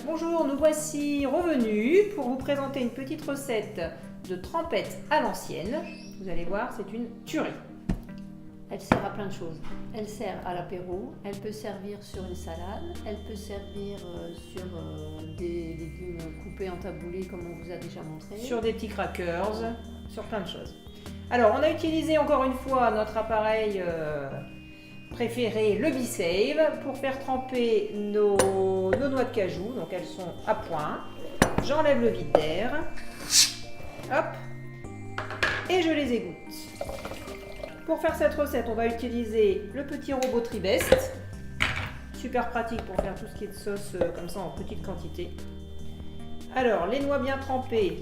Bonjour, nous voici revenus pour vous présenter une petite recette de trempette à l'ancienne. Vous allez voir, c'est une tuerie. Elle sert à plein de choses. Elle sert à l'apéro, elle peut servir sur une salade, elle peut servir sur des légumes coupés en taboulé comme on vous a déjà montré. Sur des petits crackers, sur plein de choses. Alors, on a utilisé encore une fois notre appareil préféré, le B-Save, pour faire tremper nos noix de cajou. Donc elles sont à point. J'enlève le vide d'air. Hop. Et je les égoutte. Pour faire cette recette, on va utiliser le petit robot Tribest. Super pratique pour faire tout ce qui est de sauce comme ça en petite quantité. Alors, les noix bien trempées.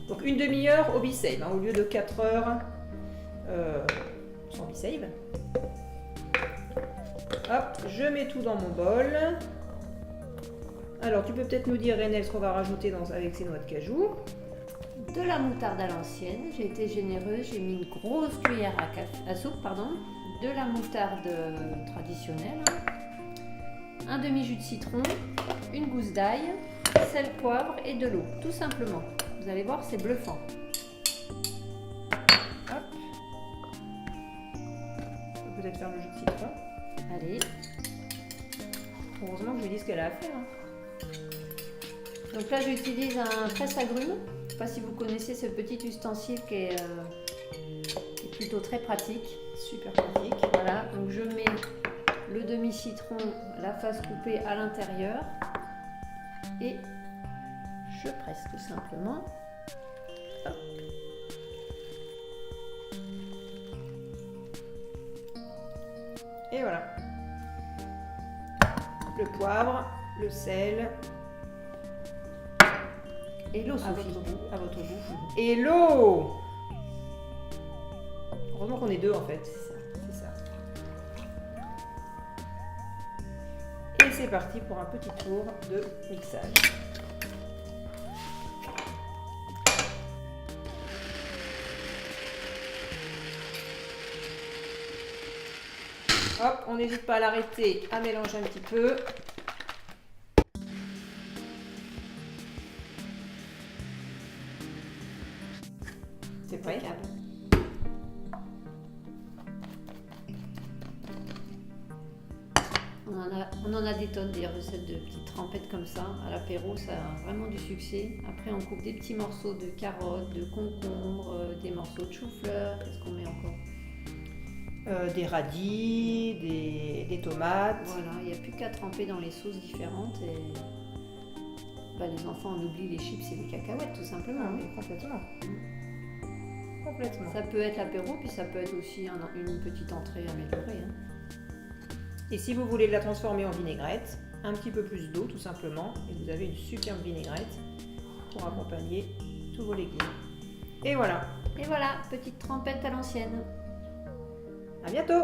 Donc une demi-heure au B-Save, au lieu de 4 heures sans B-Save. Hop, je mets tout dans mon bol. Alors, tu peux peut-être nous dire, Renelle, ce qu'on va rajouter avec ces noix de cajou. De la moutarde à l'ancienne, j'ai été généreuse, j'ai mis une grosse cuillère à soupe, de la moutarde traditionnelle, un demi-jus de citron, une gousse d'ail, sel, poivre et de l'eau, tout simplement. Vous allez voir, c'est bluffant. Hop. On peut peut-être faire le jus de citron. Allez. Heureusement que je lui dis ce qu'elle a à faire. Donc là, j'utilise un presse-agrumes. Je ne sais pas si vous connaissez ce petit ustensile qui est plutôt très pratique. Super pratique. Voilà, donc je mets le demi-citron, la face coupée à l'intérieur et je presse tout simplement. Hop. Et voilà. Le poivre, le sel. Et l'eau, À Sophie. votre goût. Et l'eau. Heureusement qu'on est deux en fait. C'est ça. Et c'est parti pour un petit tour de mixage. Hop, on n'hésite pas à l'arrêter, à mélanger un petit peu. C'est prêt. On en a des tonnes des recettes de petites trempettes comme ça. À l'apéro, ça a vraiment du succès. Après, on coupe des petits morceaux de carottes, de concombres, des morceaux de chou-fleur. Qu'est-ce qu'on met encore? Des radis, des tomates. Voilà, il n'y a plus qu'à tremper dans les sauces différentes et les enfants en oublient les chips et les cacahuètes tout simplement. Ah oui, complètement. Complètement. Ça peut être l'apéro, puis ça peut être aussi une petite entrée améliorée. Et si vous voulez la transformer en vinaigrette, un petit peu plus d'eau tout simplement, et vous avez une superbe vinaigrette pour accompagner tous vos légumes. Et voilà. Et voilà, petite trempette à l'ancienne. À bientôt!